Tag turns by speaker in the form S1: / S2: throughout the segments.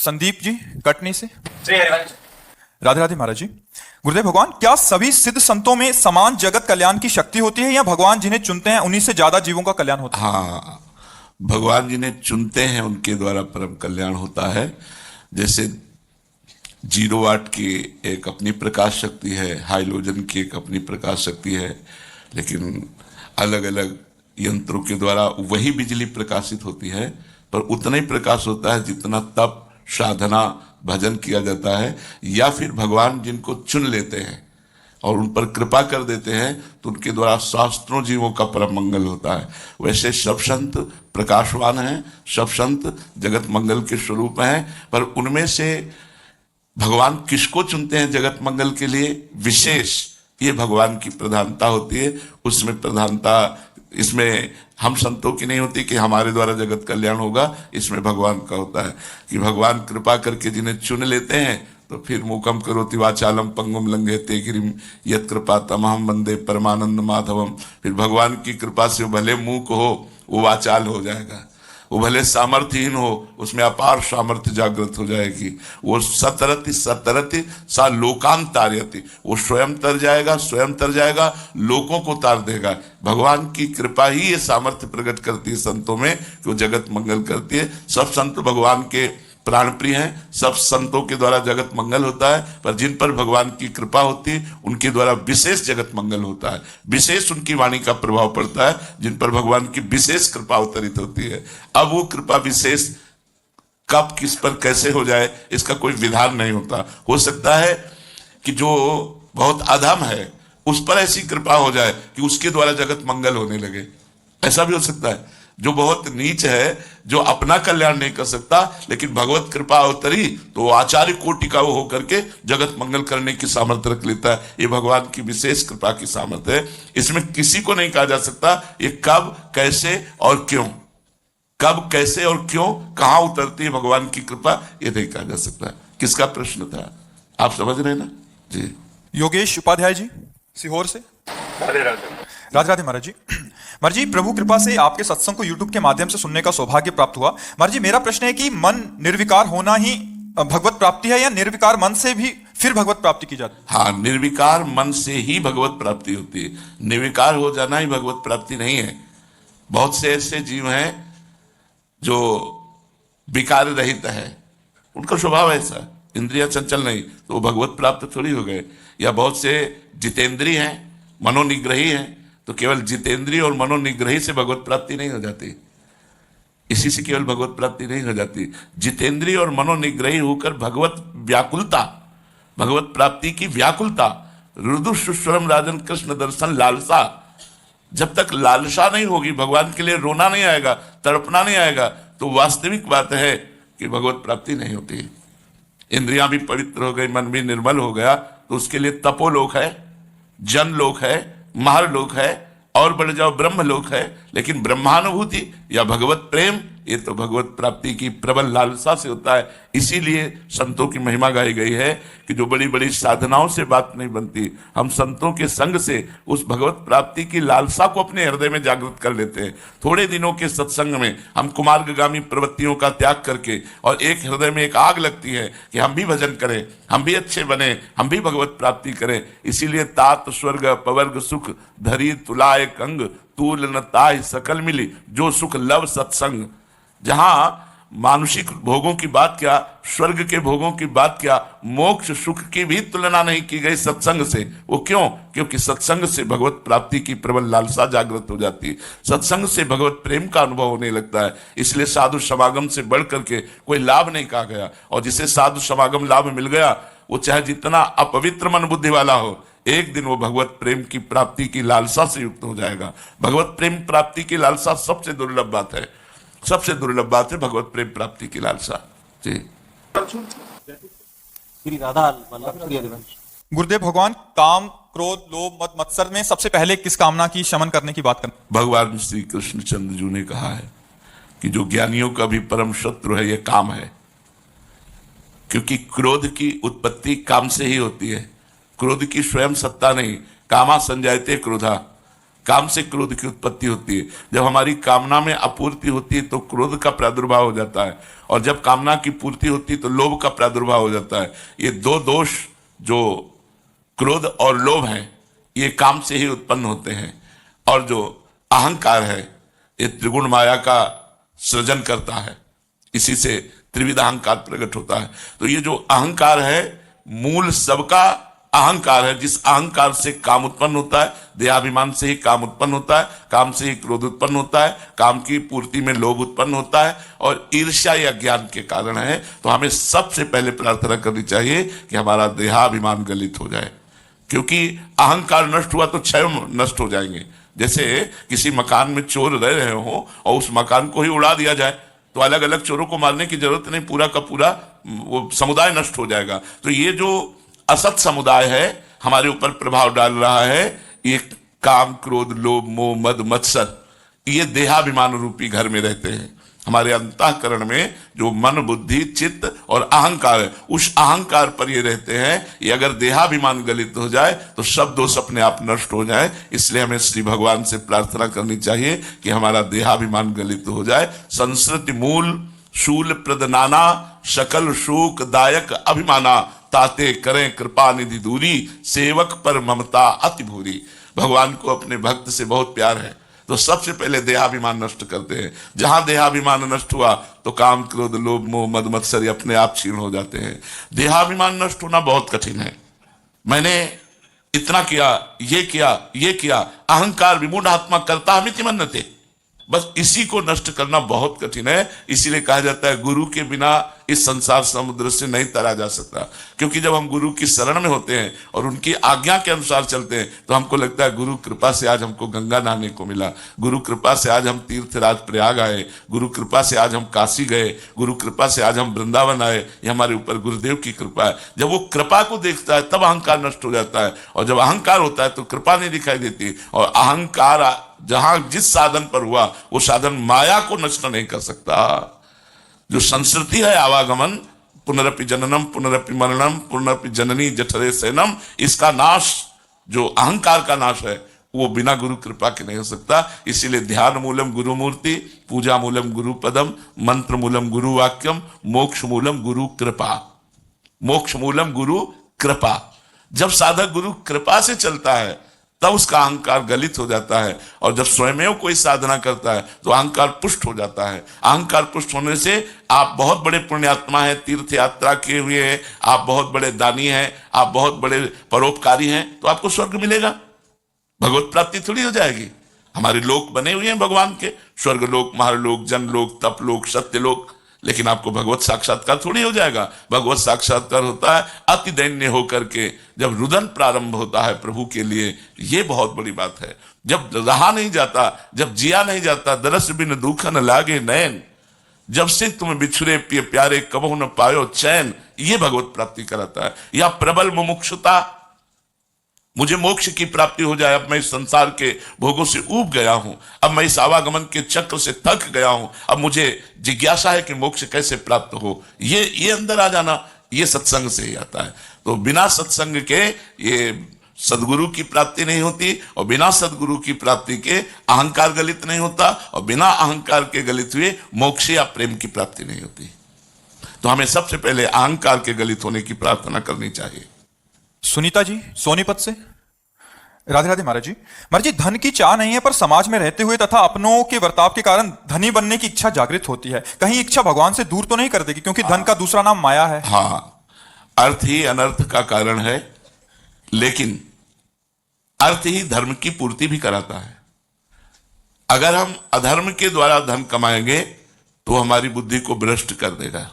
S1: संदीप जी कटनी से। राधे राधे महाराज जी। गुरुदेव भगवान, क्या सभी सिद्ध संतों में समान जगत कल्याण की शक्ति होती है या भगवान जिन्हें चुनते हैं उन्हीं से ज्यादा जीवों का कल्याण होता है?
S2: हाँ, भगवान जिन्हें चुनते हैं उनके द्वारा परम कल्याण होता है। जैसे 0 वाट की एक अपनी प्रकाश शक्ति है, हाइलोजन की एक अपनी प्रकाश शक्ति है, लेकिन अलग अलग यंत्रों के द्वारा वही बिजली प्रकाशित होती है, पर उतना ही प्रकाश होता है जितना तप, साधना, भजन किया जाता है। या फिर भगवान जिनको चुन लेते हैं और उन पर कृपा कर देते हैं तो उनके द्वारा शास्त्रों जीवों का परम मंगल होता है। वैसे सब संत प्रकाशवान हैं, सब संत जगत मंगल के स्वरूप हैं, पर उनमें से भगवान किसको चुनते हैं जगत मंगल के लिए विशेष, ये भगवान की प्रधानता होती है। उसमें प्रधानता इसमें हम संतों की नहीं होती कि हमारे द्वारा जगत कल्याण होगा, इसमें भगवान का होता है कि भगवान कृपा करके जिन्हें चुन लेते हैं तो फिर मूकम करोति वाचालम पंगुम लंघयते गिरिम यत् कृपा तमहम वंदे परमानंद माधवम। फिर भगवान की कृपा से भले मूक हो वो वाचाल हो जाएगा, वो भले सामर्थ्यहीन हो उसमें अपार सामर्थ्य जागृत हो जाएगी। वो सतरति सतरति सा लोकांतार्यति, वो स्वयं तर जाएगा, स्वयं तर जाएगा, लोगों को तार देगा। भगवान की कृपा ही ये सामर्थ्य प्रकट करती है संतों में कि वो जगत मंगल करती है। सब संत भगवान के प्राण प्रिय हैं, सब संतों के द्वारा जगत मंगल होता है, पर जिन पर भगवान की कृपा होती है उनके द्वारा विशेष जगत मंगल होता है, विशेष उनकी वाणी का प्रभाव पड़ता है, जिन पर भगवान की विशेष कृपा अवतरित होती है। अब वो कृपा विशेष कब किस पर कैसे हो जाए इसका कोई विधान नहीं होता। हो सकता है कि जो बहुत अधम है उस पर ऐसी कृपा हो जाए कि उसके द्वारा जगत मंगल होने लगे, ऐसा भी हो सकता है। जो बहुत नीच है, जो अपना कल्याण नहीं कर सकता, लेकिन भगवत कृपा अवतरी तो वो आचार्य कोटि का वो होकर के जगत मंगल करने की सामर्थ्य रख लेता है। ये भगवान की विशेष कृपा की सामर्थ्य है। इसमें किसी को नहीं कहा जा सकता ये कब कैसे और क्यों, कब कैसे और क्यों कहां उतरती है भगवान की कृपा, ये नहीं कहा जा सकता। किसका प्रश्न था, आप समझ रहे ना जी?
S1: योगेश उपाध्याय जी सीहोर से। राधे राधे महाराज जी। महाराज जी, प्रभु कृपा से आपके सत्संग को YouTube के माध्यम से सुनने का सौभाग्य प्राप्त हुआ। महाराज जी, मेरा प्रश्न है कि मन निर्विकार होना ही भगवत प्राप्ति है या निर्विकार मन से भी फिर भगवत प्राप्ति की जाती है?
S2: हाँ, निर्विकार मन से ही भगवत प्राप्ति होती है, निर्विकार हो जाना ही भगवत प्राप्ति नहीं है। बहुत से ऐसे जीव हैं जो विकार रहित है, उनका स्वभाव ऐसा, इंद्रिया चंचल नहीं, तो वो भगवत प्राप्त थोड़ी हो गए। या बहुत से जितेंद्री हैं, मनोनिग्रही हैं, तो केवल जितेंद्रिय और मनोनिग्रही से भगवत प्राप्ति नहीं हो जाती, इसी से केवल भगवत प्राप्ति नहीं हो जाती। जितेंद्रिय और मनोनिग्रही होकर भगवत व्याकुलता, भगवत प्राप्ति की व्याकुलता, रुदु सुस्वरम राजन कृष्ण दर्शन लालसा, जब तक लालसा नहीं होगी, भगवान के लिए रोना नहीं आएगा, तड़पना नहीं आएगा, तो वास्तविक बात है कि भगवत प्राप्ति नहीं होती। इंद्रियां भी पवित्र हो गई, मन भी निर्मल हो गया, तो उसके लिए तपोलोक है, जनलोक है, महरलोक है, और बढ़ जाओ ब्रह्मलोक है। लेकिन ब्रह्मानुभूति या भगवत प्रेम ये तो भगवत प्राप्ति की प्रबल लालसा से होता है। इसीलिए संतों की महिमा गाई गई है कि जो बड़ी बड़ी साधनाओं से बात नहीं बनती, हम संतों के संग से उस भगवत प्राप्ति की लालसा को अपने हृदय में जागृत कर लेते हैं। थोड़े दिनों के सत्संग में हम कुमार्गामी प्रवृत्तियों का त्याग करके, और एक हृदय में एक आग लगती है कि हम भी भजन करें, हम भी अच्छे बने, हम भी भगवत प्राप्ति करें। इसीलिए तात स्वर्ग पवर्ग सुख धरी तुलाए कंग तूल न ताहि सकल मिली, जो सुख लव सत्संग। जहां मानुषिक भोगों की बात क्या, स्वर्ग के भोगों की बात क्या, मोक्ष सुख की भी तुलना नहीं की गई सत्संग से। वो क्यों? क्योंकि सत्संग से भगवत प्राप्ति की प्रबल लालसा जागृत हो जाती है, सत्संग से भगवत प्रेम का अनुभव होने लगता है। इसलिए साधु समागम से बढ़ करके कोई लाभ नहीं कहा गया, और जिसे साधु समागम लाभ मिल गया वो चाहे जितना अपवित्र मन बुद्धि वाला हो, एक दिन वो भगवत प्रेम की प्राप्ति की लालसा से युक्त हो जाएगा। भगवत प्रेम प्राप्ति की लालसा सबसे दुर्लभ बात है, सबसे दुर्लभ बात है भगवत प्रेम प्राप्ति की लालसा जी।
S1: गुरुदेव भगवान, काम क्रोध लोभ मद मत्सर में सबसे पहले किस कामना की शमन करने की बात करते?
S2: भगवान श्री कृष्ण चंद्र जी ने कहा है कि जो ज्ञानियों का भी परम शत्रु है ये काम है, क्योंकि क्रोध की उत्पत्ति काम से ही होती है। क्रोध की स्वयं सत्ता नहीं, कामा संजायते क्रोधा, काम से क्रोध की उत्पत्ति होती है। जब हमारी कामना में अपूर्ति होती है तो क्रोध का प्रादुर्भाव हो जाता है, और जब कामना की पूर्ति होती है तो लोभ का प्रादुर्भाव हो जाता है। ये दो दोष जो क्रोध और लोभ हैं, ये काम से ही उत्पन्न होते हैं। और जो अहंकार है, ये त्रिगुण माया का सृजन करता है, इसी से त्रिविध अहंकार प्रकट होता है। तो ये जो अहंकार है, मूल सबका अहंकार है। जिस अहंकार से काम उत्पन्न होता है, देहाभिमान से ही काम उत्पन्न होता है, काम से ही क्रोध उत्पन्न होता है, काम की पूर्ति में लोभ उत्पन्न होता है, और ईर्ष्या या ज्ञान के कारण है। तो हमें सबसे पहले प्रार्थना करनी चाहिए कि हमारा देहाभिमान गलित हो जाए, क्योंकि अहंकार नष्ट हुआ तो क्षय नष्ट हो जाएंगे। जैसे किसी मकान में चोर रह रहे हो और उस मकान को ही उड़ा दिया जाए तो अलग अलग चोरों को मारने की जरूरत नहीं, पूरा का पूरा वो समुदाय नष्ट हो जाएगा। तो ये जो असत समुदाय है हमारे ऊपर प्रभाव डाल रहा है, ये काम क्रोध लोभ मोह मद मत्सर, ये देहाभिमान रूपी घर में रहते हैं। हमारे अंतःकरण में जो मन बुद्धि चित्त और अहंकार है, उस अहंकार पर ये रहते हैं। ये अगर देहाभिमान गलित हो जाए तो सब दोष अपने आप नष्ट हो जाए। इसलिए हमें श्री भगवान से प्रार्थना करनी चाहिए कि हमारा देहाभिमान गलित हो जाए। संस्कृति मूल शूल प्रदनाना शकल शोक दायक अभिमाना, ताते करें कृपा निधि दूरी, सेवक पर ममता अति भूरी। भगवान को अपने भक्त से बहुत प्यार है, तो सबसे पहले देहाभिमान नष्ट करते हैं। जहां देहाभिमान नष्ट हुआ तो काम क्रोध लोभ मोह मद मत्सर अपने आप क्षीण हो जाते हैं। देहाभिमान नष्ट होना बहुत कठिन है। मैंने इतना किया, ये किया, ये किया, अहंकार विमूढ़ आत्मा करता हमिति मन्यते, बस इसी को नष्ट करना बहुत कठिन है। इसीलिए कहा जाता है गुरु के बिना इस संसार समुद्र से नहीं तरा जा सकता। क्योंकि जब हम गुरु की शरण में होते हैं और उनकी आज्ञा के अनुसार चलते हैं तो हमको लगता है गुरु कृपा से आज हमको गंगा नहाने को मिला, गुरु कृपा से आज हम तीर्थराज प्रयाग आए, गुरु कृपा से आज हम काशी गए, गुरु कृपा से आज हम वृंदावन आए, ये हमारे ऊपर गुरुदेव की कृपा है। जब वो कृपा को देखता है तब अहंकार नष्ट हो जाता है, और जब अहंकार होता है तो कृपा नहीं दिखाई देती। और अहंकार जहां जिस साधन पर हुआ वो साधन माया को नष्ट नहीं कर सकता। जो संस्कृति है आवागमन, पुनरपि जननम पुनरपि मरणम पुनरपि जननी जठरे सैनम, इसका नाश जो अहंकार का नाश है वो बिना गुरु कृपा के नहीं हो सकता। इसीलिए ध्यान मूलम गुरु मूर्ति, पूजा मूलम गुरु पदम, मंत्र मूलम गुरु वाक्यम, मोक्ष मूलम गुरु कृपा। मोक्ष मूलम गुरु कृपा। जब साधक गुरु कृपा से चलता है तब उसका अहंकार गलित हो जाता है, और जब स्वयं कोई साधना करता है तो अहंकार पुष्ट हो जाता है। अहंकार पुष्ट होने से आप बहुत बड़े पुण्यात्मा हैं, तीर्थ यात्रा किए हुए हैं, आप बहुत बड़े दानी हैं, आप बहुत बड़े परोपकारी हैं, तो आपको स्वर्ग मिलेगा, भगवत प्राप्ति थोड़ी हो जाएगी। हमारे लोक बने हुए हैं भगवान के, स्वर्ग लोक, महालोक, जनलोक, तपलोक, सत्यलोक, लेकिन आपको भगवत साक्षात्कार थोड़ी हो जाएगा। भगवत साक्षात्कार होता है अति दैन्य होकर के, जब रुदन प्रारंभ होता है प्रभु के लिए। ये बहुत बड़ी बात है। जब रहा नहीं जाता, जब जिया नहीं जाता, दरस बिन दुख न लागे नैन, जब से तुम्हें बिछुरे पिए प्यारे कबहु न पायो चैन, ये भगवत प्राप्ति कराता है। या प्रबल मुमुक्षुता, मुझे मोक्ष की प्राप्ति हो जाए, अब मैं इस संसार के भोगों से ऊब गया हूं, अब मैं इस आवागमन के चक्र से थक गया हूं, अब मुझे जिज्ञासा है कि मोक्ष कैसे प्राप्त हो, ये अंदर आ जाना, ये सत्संग से ही आता है। तो बिना सत्संग के ये सदगुरु की प्राप्ति नहीं होती, और बिना सदगुरु की प्राप्ति के अहंकार गलित नहीं होता, और बिना अहंकार के गलित हुए मोक्ष या प्रेम की प्राप्ति नहीं होती। तो हमें सबसे पहले अहंकार के गलित होने की प्रार्थना करनी चाहिए।
S1: सुनीता जी सोनीपत से, राधे राधे महाराज जी। महाराज जी, धन की चाह नहीं है पर समाज में रहते हुए तथा अपनों के बर्ताव के कारण धनी बनने की इच्छा जागृत होती है। कहीं इच्छा भगवान से दूर तो नहीं कर देगी, क्योंकि धन का दूसरा नाम माया है।
S2: हाँ, अर्थ ही अनर्थ का कारण है, लेकिन अर्थ ही धर्म की पूर्ति भी कराता है। अगर हम अधर्म के द्वारा धन कमाएंगे तो हमारी बुद्धि को भ्रष्ट कर देगा।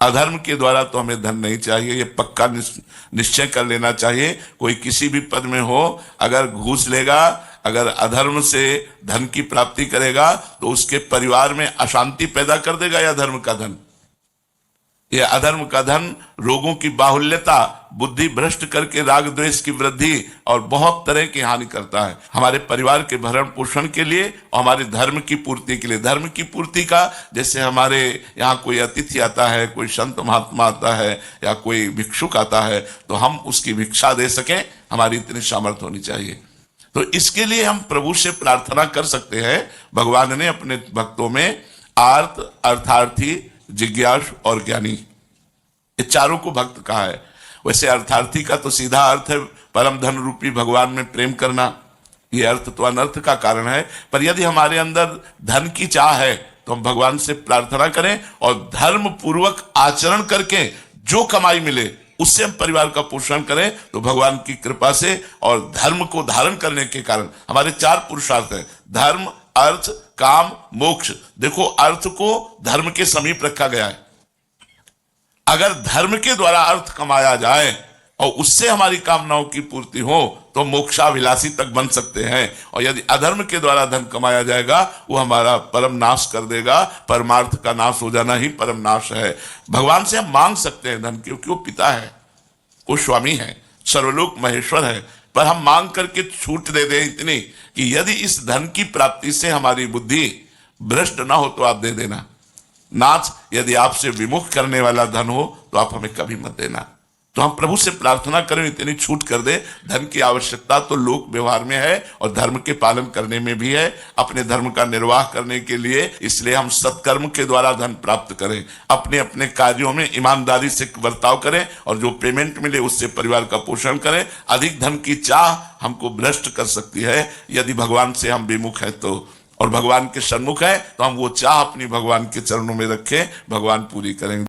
S2: अधर्म के द्वारा तो हमें धन नहीं चाहिए, ये पक्का निश्चय कर लेना चाहिए। कोई किसी भी पद में हो, अगर घूस लेगा, अगर अधर्म से धन की प्राप्ति करेगा तो उसके परिवार में अशांति पैदा कर देगा यह धर्म का धन। यह अधर्म का धन रोगों की बाहुल्यता, बुद्धि भ्रष्ट करके राग द्वेष की वृद्धि और बहुत तरह की हानि करता है। हमारे परिवार के भरण पोषण के लिए और हमारे धर्म की पूर्ति के लिए। धर्म की पूर्ति का, जैसे हमारे यहाँ कोई अतिथि आता है, कोई संत महात्मा आता है या कोई भिक्षुक आता है, तो हम उसकी भिक्षा दे सकें, हमारी इतनी सामर्थ्य होनी चाहिए। तो इसके लिए हम प्रभु से प्रार्थना कर सकते हैं। भगवान ने अपने भक्तों में आर्त, अर्थार्थी, जिज्ञासु और ज्ञानी, ये चारों को भक्त कहा है। वैसे अर्थार्थी का तो सीधा अर्थ है परम धन रूपी भगवान में प्रेम करना, ये अर्थ तो अनर्थ का कारण है। पर यदि हमारे अंदर धन की चाह है तो हम भगवान से प्रार्थना करें और धर्म पूर्वक आचरण करके जो कमाई मिले उससे हम परिवार का पोषण करें, तो भगवान की कृपा से और धर्म को धारण करने के कारण हमारे 4 पुरुषार्थ हैं, धर्म, अर्थ, काम, मोक्ष। देखो, अर्थ को धर्म के समीप रखा गया है। अगर धर्म के द्वारा अर्थ कमाया जाए और उससे हमारी कामनाओं की पूर्ति हो तो मोक्षाभिलाषी तक बन सकते हैं, और यदि अधर्म के द्वारा धन कमाया जाएगा वो हमारा परम नाश कर देगा। परमार्थ का नाश हो जाना ही परम नाश है। भगवान से हम मांग सकते हैं धन, क्योंकि वो पिता है, वो स्वामी है, सर्वलोक महेश्वर है। पर हम मांग करके छूट दे दें इतनी कि यदि इस धन की प्राप्ति से हमारी बुद्धि भ्रष्ट ना हो तो आप दे देना। नाथ, यदि आपसे विमुख करने वाला धन हो तो आप हमें कभी मत देना। तो हम प्रभु से प्रार्थना करें इतनी छूट कर दे। धन की आवश्यकता तो लोक व्यवहार में है और धर्म के पालन करने में भी है, अपने धर्म का निर्वाह करने के लिए। इसलिए हम सत्कर्म के द्वारा धन प्राप्त करें, अपने अपने कार्यों में ईमानदारी से बर्ताव करें और जो पेमेंट मिले उससे परिवार का पोषण करें। अधिक धन की चाह हमको भ्रष्ट कर सकती है यदि भगवान से हम विमुख है तो, और भगवान के सन्मुख है तो हम वो चाह अपनी भगवान के चरणों में रखें, भगवान पूरी करेंगे।